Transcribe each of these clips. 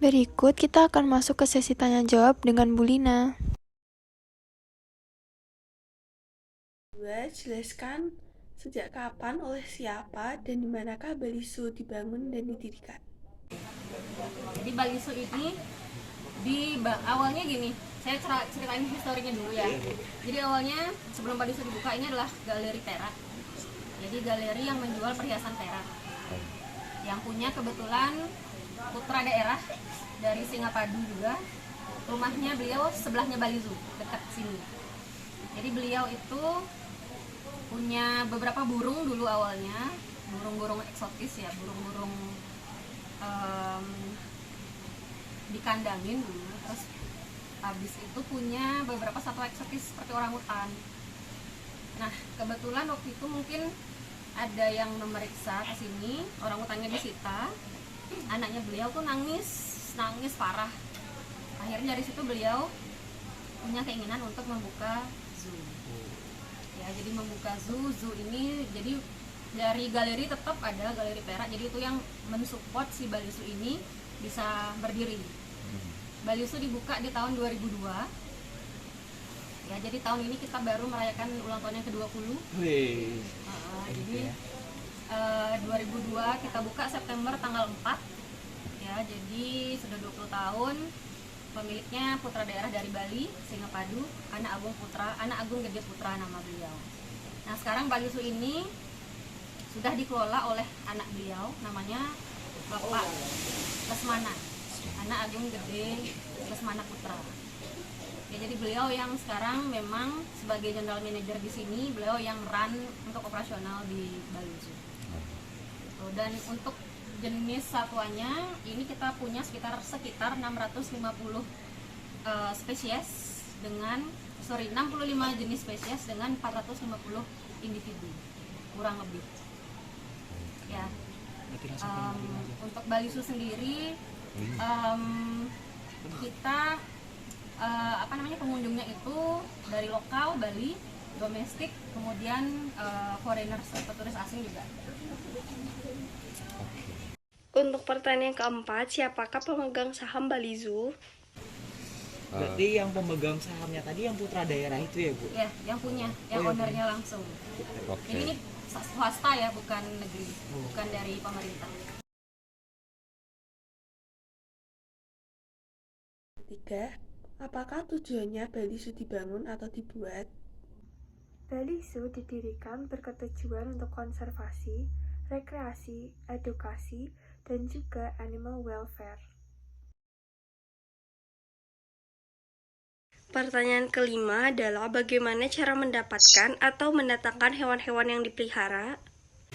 Berikut kita akan masuk ke sesi tanya jawab dengan Bu Lina. Jelaskan sejak kapan, oleh siapa, dan di manakah Balisu dibangun dan didirikan. Jadi Balisu ini awalnya gini, saya ceritain historinya dulu ya. Jadi awalnya sebelum Balisu dibuka ini adalah galeri perak. Jadi galeri yang menjual perhiasan perak. Yang punya kebetulan putra daerah dari Singapadu juga. Rumahnya beliau sebelahnya Balisu, dekat sini. Jadi beliau itu punya beberapa burung dulu awalnya, burung-burung eksotis ya, burung-burung dikandangin dulu. Terus habis itu punya beberapa satwa eksotis seperti orangutan. Nah kebetulan waktu itu mungkin ada yang memeriksa ke sini, orangutannya disita, anaknya beliau tuh nangis parah. Akhirnya dari situ beliau punya keinginan untuk membuka zoo. Ya, jadi membuka zoo ini jadi dari galeri tetap ada galeri perak, jadi itu yang mensupport si Balisu ini bisa berdiri. Balisu dibuka di tahun 2002. Ya, jadi tahun ini kita baru merayakan ulang tahun yang ke-20. Jadi 2002 kita buka September tanggal 4. Ya, jadi sudah 20 tahun. Pemiliknya putra daerah dari Bali, Singapadu, Anak Agung Gede Putra nama beliau. Nah, sekarang Balisu ini sudah dikelola oleh anak beliau, namanya Bapak Lesmana, Anak Agung Gede Lesmana Putra. Ya, jadi beliau yang sekarang memang sebagai general manager di sini, beliau yang run untuk operasional di Balisu. Dan untuk jenis satwanya ini kita punya sekitar 650 spesies dengan 65 jenis spesies dengan 450 individu kurang lebih ya. Untuk Balisu sendiri kita pengunjungnya itu dari lokal Bali, domestik, kemudian foreigners atau turis asing juga. Untuk pertanyaan keempat, siapakah pemegang saham Balisu? Berarti yang pemegang sahamnya tadi yang putra daerah itu ya, Bu? Ya, yang punya, yang ownernya langsung. Jadi ini swasta ya, bukan negeri, bukan dari pemerintah. Ketiga, apakah tujuannya Balisu dibangun atau dibuat? Balisu didirikan berketujuan untuk konservasi, rekreasi, edukasi, dan juga animal welfare. Pertanyaan kelima adalah bagaimana cara mendapatkan atau mendatangkan hewan-hewan yang dipelihara?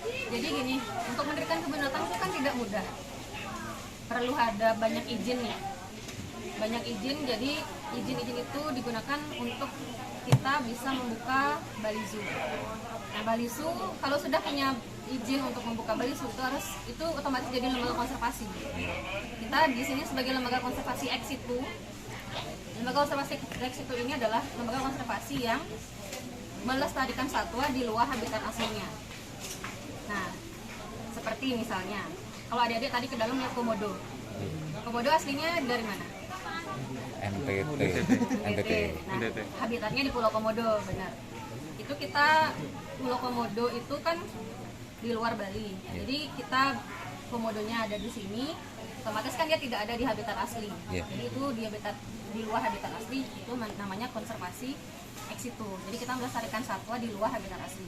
Jadi gini, untuk mendirikan kebun binatang itu kan tidak mudah. Perlu ada banyak izin ya. Banyak izin, jadi izin-izin itu digunakan untuk kita bisa membuka Balisu. Nah, Balisu kalau sudah punya izin untuk membuka Balisu itu otomatis jadi lembaga konservasi. Kita di sini sebagai lembaga konservasi ex situ. Lembaga konservasi ex situ ini adalah lembaga konservasi yang melestarikan satwa di luar habitat aslinya. Nah, seperti misalnya, kalau adik-adik tadi ke dalam lihat komodo. Komodo aslinya dari mana? NTT. Nah, habitatnya di Pulau Komodo, benar. Itu kita Pulau Komodo itu kan di luar Bali. Jadi kita komodonya ada di sini, otomatis kan dia tidak ada di habitat asli. Jadi itu di luar habitat asli, itu namanya konservasi ex situ. Jadi kita melestarikan satwa di luar habitat asli.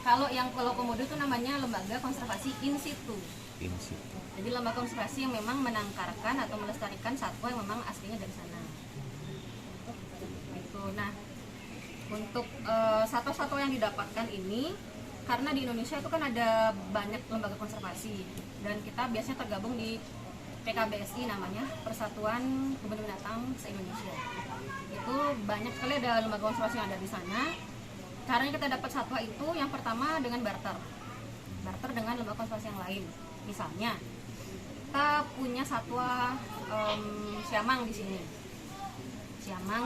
Kalau yang Pulau Komodo itu namanya lembaga konservasi in situ. Jadi lembaga konservasi yang memang menangkarkan atau melestarikan satwa yang memang aslinya dari sana. Gitu. Nah, untuk satwa-satwa yang didapatkan ini, karena di Indonesia itu kan ada banyak lembaga konservasi dan kita biasanya tergabung di PKBSI, namanya Persatuan Kebun Binatang se-Indonesia. Itu banyak sekali ada lembaga konservasi yang ada di sana. Caranya kita dapat satwa itu yang pertama dengan barter dengan lembaga konservasi yang lain. Misalnya kita punya satwa siamang di sini,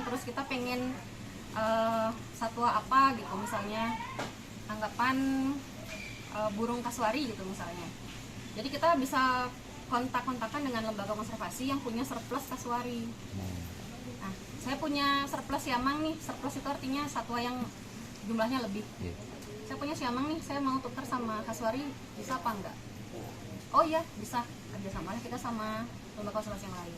terus kita pengen satwa apa gitu, misalnya anggapan burung kasuari gitu misalnya. Jadi kita bisa kontak-kontakan dengan lembaga konservasi yang punya surplus kasuari. Nah, saya punya surplus siamang nih. Surplus itu artinya satwa yang jumlahnya lebih. Saya punya siamang nih, saya mau tukar sama kasuari, bisa apa enggak? Oh iya, bisa. Kerjasamalah kita sama lembaga konservasi yang lain.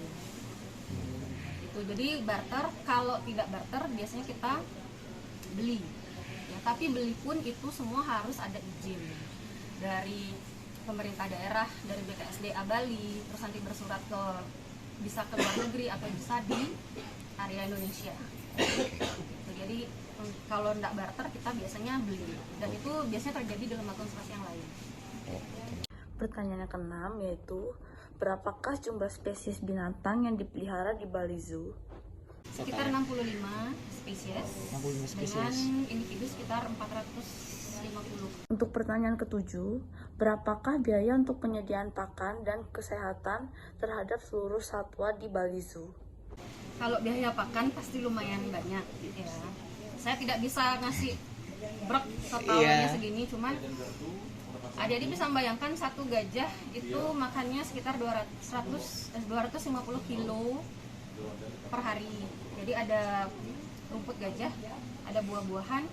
Itu jadi barter. Kalau tidak barter, biasanya kita beli. Ya, tapi beli pun itu semua harus ada izin dari pemerintah daerah, dari BKSDA Bali, terus nanti bersurat bisa ke luar negeri atau bisa di area Indonesia. Jadi kalau tidak barter kita biasanya beli, dan itu biasanya terjadi di lembaga konservasi yang lain. Pertanyaan yang keenam yaitu, berapakah jumlah spesies binatang yang dipelihara di Bali Zoo? Sekitar 65 spesies, 65 spesies. dengan individu sekitar 450. Untuk pertanyaan ketujuh, berapakah biaya untuk penyediaan pakan dan kesehatan terhadap seluruh satwa di Bali Zoo? Kalau biaya pakan pasti lumayan banyak ya. Saya tidak bisa ngasih brok totalnya segini, cuman adik-adik bisa membayangkan satu gajah itu makannya sekitar 250 kilo per hari. Jadi ada rumput gajah, ada buah-buahan,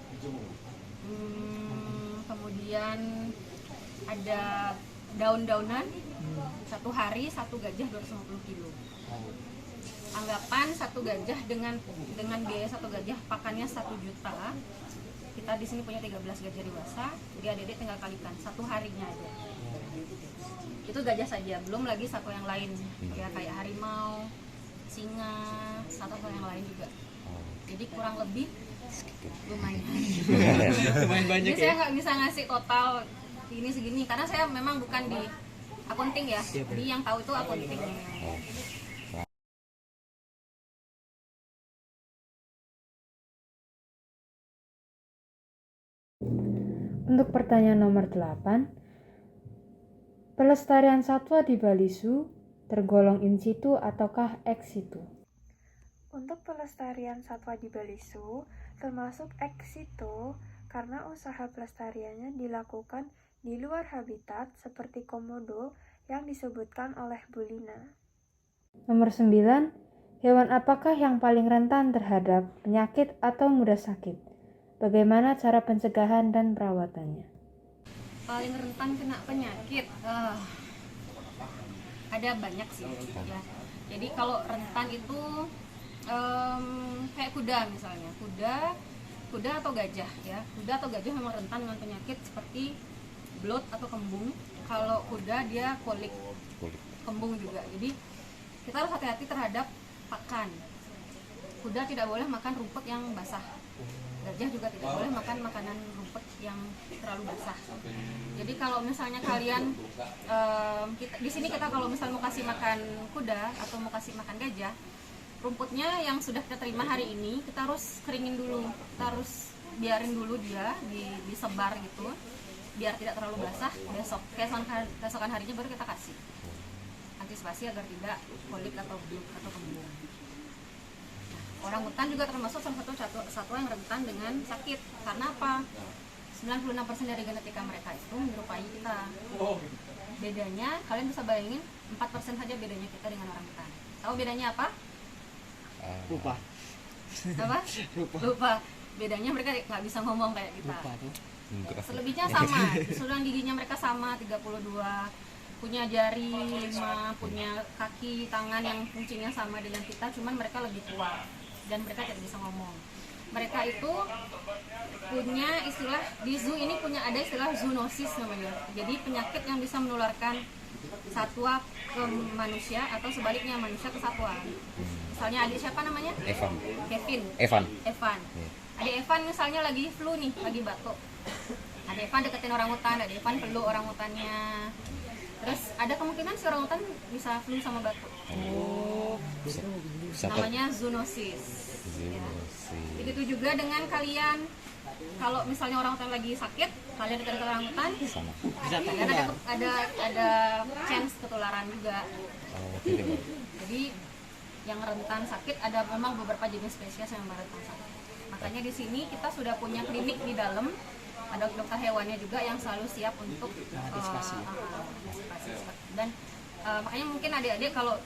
kemudian ada daun-daunan. Satu hari satu gajah 250 kilo. Anggapan satu gajah dengan biaya satu gajah pakannya 1 juta. Kita di sini punya 13 gajah dewasa, jadi adik-adik tinggal kalikan satu harinya aja. Itu gajah saja, belum lagi satwa yang lain ya, kayak harimau, singa, satwa yang lain juga. Jadi kurang lebih lumayan. Lumayan banyak. Jadi saya nggak bisa ngasih total ini segini karena saya memang bukan di akunting ya. Jadi yang tahu itu akunting. Untuk pertanyaan nomor 8, pelestarian satwa di Bali Zoo tergolong in situ ataukah ex situ? Untuk pelestarian satwa di Bali Zoo termasuk ex situ karena usaha pelestariannya dilakukan di luar habitat seperti komodo yang disebutkan oleh Bu Lina. Nomor 9, hewan apakah yang paling rentan terhadap penyakit atau mudah sakit? Bagaimana cara pencegahan dan perawatannya? Paling rentan kena penyakit, ada banyak sih ya. Jadi kalau rentan itu kayak kuda misalnya, kuda atau gajah ya. Kuda atau gajah memang rentan dengan penyakit seperti bloat atau kembung. Kalau kuda dia kolik, kembung juga. Jadi kita harus hati-hati terhadap pakan. Kuda tidak boleh makan rumput yang basah. Gajah juga tidak boleh makan makanan rumput yang terlalu basah. Jadi kalau misalnya kalian di sini kita kalau misalnya mau kasih makan kuda atau mau kasih makan gajah, rumputnya yang sudah kita terima hari ini kita harus keringin dulu, kita harus biarin dulu dia disebar gitu, biar tidak terlalu basah. Keesokan harinya baru kita kasih. Antisipasi agar tidak kolik atau bloat atau kembung. Orang hutan juga termasuk salah satu satwa yang rentan dengan sakit. Karena apa? 96% dari genetika mereka itu menyerupai kita. Bedanya, kalian bisa bayangin 4% saja bedanya kita dengan orang hutan. Tahu bedanya apa? Lupa. Apa? Lupa. Bedanya mereka nggak bisa ngomong kayak kita. Lupa tuh. Selebihnya sama. Susunan giginya mereka sama, 32. Punya jari 5, punya kaki, tangan yang fungsinya sama dengan kita, cuman mereka lebih tua dan mereka tidak bisa ngomong. Mereka itu punya istilah di zoo ini, ada istilah zoonosis namanya. Jadi penyakit yang bisa menularkan satwa ke manusia atau sebaliknya manusia ke satwa. Misalnya adik siapa namanya? Evan. Adik Evan misalnya lagi flu nih, lagi batuk. Adik Evan deketin orang hutan, adik Evan peluk orang hutannya. Terus ada kemungkinan si orang hutan bisa flu sama batuk. Namanya zoonosis. Ya. Begitu juga dengan kalian, kalau misalnya orang hutan lagi sakit, kalian dekat orang hutan, kalian ada chance ketularan juga. Jadi yang rentan sakit ada memang beberapa jenis spesies yang rentan sakit. Makanya di sini kita sudah punya klinik di dalam. Ada dokter hewannya juga yang selalu siap untuk antisipasi. Dan Makanya mungkin adik-adik kalau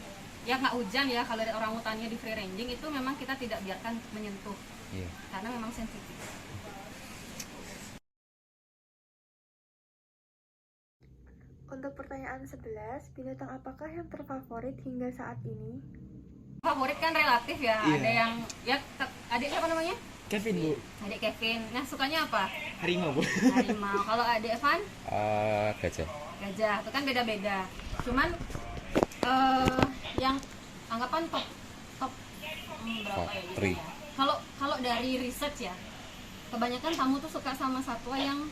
ya nggak hujan ya, kalau ada orangutannya di free ranging itu memang kita tidak biarkan menyentuh, karena memang sensitif. Untuk pertanyaan 11, binatang apakah yang terfavorit hingga saat ini? Favorit kan relatif ya, ada yang ya adik siapa namanya? Kevin, Bu. Adik Kevin. Nah, sukanya apa? Harimau, Bu. Harimau. Kalau adik Evan? Gajah. Gajah. Itu kan beda-beda. Cuman yang anggapan top berapa ya gitu ya. Kalau dari research ya, kebanyakan tamu tuh suka sama satwa yang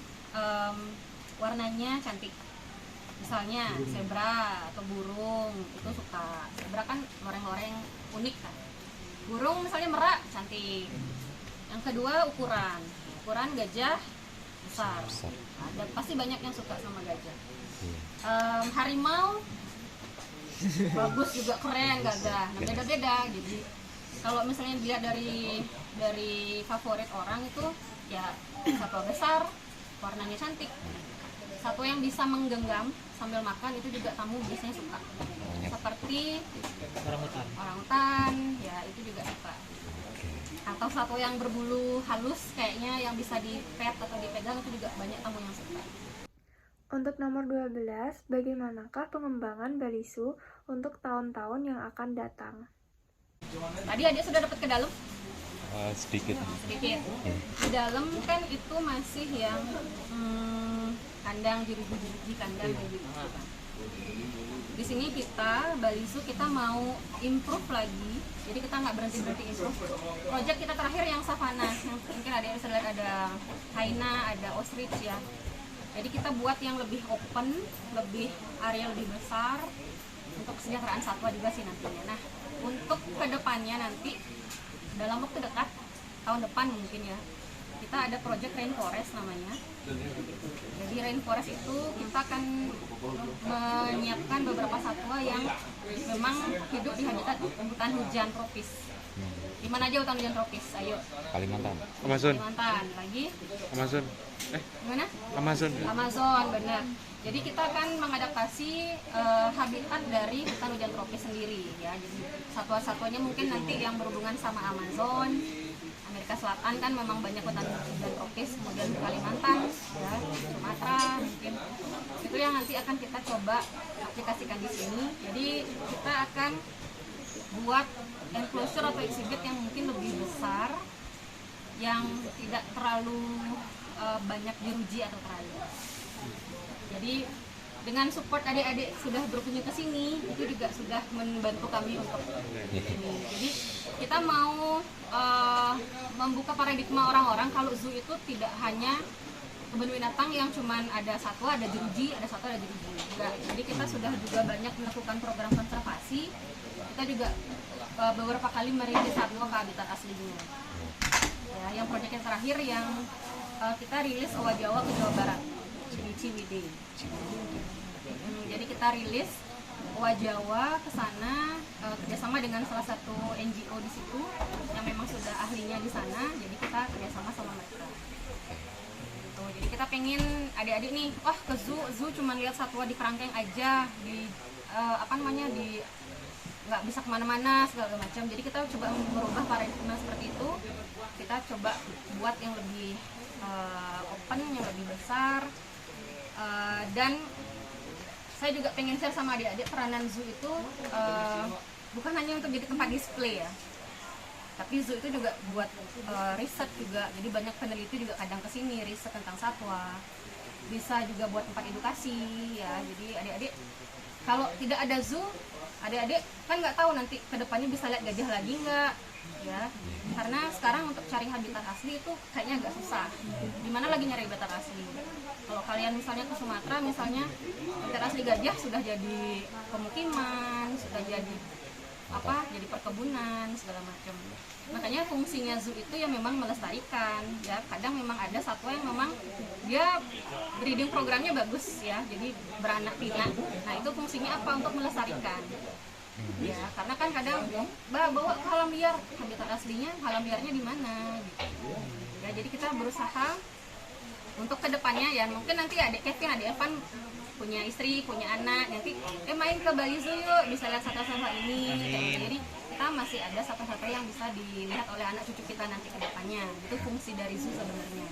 warnanya cantik. Misalnya zebra atau burung itu suka. Zebra kan loreng-loreng unik kan. Burung misalnya merak cantik. Yang kedua ukuran gajah besar. Ada pasti banyak yang suka sama gajah. Harimau bagus juga, keren, gagah. Nah, beda-beda. Jadi kalau misalnya dilihat dari favorit orang itu ya satwa besar, warnanya cantik. Satwa yang bisa menggenggam sambil makan itu juga tamu biasanya suka. Seperti orangutan, ya itu juga suka. Atau satwa yang berbulu halus kayaknya yang bisa dipet atau dipegang itu juga banyak tamu yang suka. Untuk nomor 12, bagaimanakah pengembangan balisu untuk tahun-tahun yang akan datang? Tadi adik sudah dapat ke dalam? Sedikit. Di dalam kan itu masih yang kandang, jeruji kandang gitu. Di sini kita balisu kita mau improve lagi, jadi kita nggak berhenti improve. Project kita terakhir yang savana, yang mungkin ada bisa lihat, ada hyena, ada ostrich ya. Jadi kita buat yang lebih open, lebih area lebih besar untuk kesejahteraan satwa juga sih nantinya. Nah, untuk kedepannya nanti dalam waktu dekat, tahun depan mungkin ya, kita ada project rainforest namanya. Jadi rainforest itu kita akan menyiapkan beberapa satwa yang memang hidup di habitat hutan hujan tropis. Di mana aja hutan hujan tropis? Ayo. Kalimantan. Kalimantan. Lagi? Amazon. Gimana? Amazon, benar. Jadi kita akan mengadaptasi habitat dari hutan hujan tropis sendiri ya. Jadi satwa-satwanya mungkin nanti yang berhubungan sama Amazon, Amerika Selatan kan memang banyak hutan tropis, kemudian Kalimantan, ya, Sumatera mungkin. Itu yang nanti akan kita coba aplikasikan di sini. Jadi kita akan buat enclosure atau exhibit yang mungkin lebih besar, yang tidak terlalu banyak jeruji atau trial. Jadi dengan support adik-adik sudah berkunjung ke sini, itu juga sudah membantu kami untuk ini. Jadi kita mau membuka paradigma orang-orang kalau zoo itu tidak hanya kebun binatang yang cuman ada satwa, ada jeruji, ada satwa, ada jeruji. Enggak. Jadi kita sudah juga banyak melakukan program konservasi. Kita juga beberapa kali merilis satwa ke habitat aslinya. Ya, yang proyek yang terakhir yang kita rilis owa Jawa ke Jawa Barat di Ciwidey. Jadi kita rilis owa Jawa ke sana kerjasama dengan salah satu NGO di situ yang memang sudah ahlinya di sana. Jadi kita kerjasama sama mereka. Gitu. Jadi kita pengen adik-adik nih, wah ke zoo cuma lihat satwa di kerangkeng aja, di di nggak bisa kemana-mana segala macam. Jadi kita coba merubah paradigma seperti itu. Kita coba buat yang lebih open, yang lebih besar. Dan saya juga pengen share sama adik-adik peranan zoo itu bukan hanya untuk jadi tempat display ya, tapi zoo itu juga buat riset juga. Jadi banyak peneliti juga kadang kesini riset tentang satwa, bisa juga buat tempat edukasi ya. Jadi adik-adik kalau tidak ada zoo, adik-adik kan nggak tahu nanti kedepannya bisa lihat gajah lagi nggak ya, karena sekarang untuk cari habitat asli itu kayaknya agak susah. Dimana lagi nyari habitat asli? Kalau kalian misalnya ke Sumatera, misalnya habitat asli gajah sudah jadi pemukiman, sudah jadi jadi perkebunan segala macam. Makanya fungsinya zoo itu ya memang melestarikan ya. Kadang memang ada satwa yang memang dia breeding programnya bagus ya, jadi beranak pinak. Nah itu fungsinya apa? Untuk melestarikan ya, karena kan kadang bawa ke alam liar, habitat aslinya alam liarnya di mana gitu ya. Jadi kita berusaha untuk kedepannya ya, mungkin nanti adik Kevin, adik Evan punya istri, punya anak, nanti main ke Bali Zoo yuk, bisa lihat satwa-satwa ini. Jadi kita masih ada satwa-satwa yang bisa dilihat oleh anak cucu kita nanti ke depannya. Itu fungsi dari zoo sebenarnya.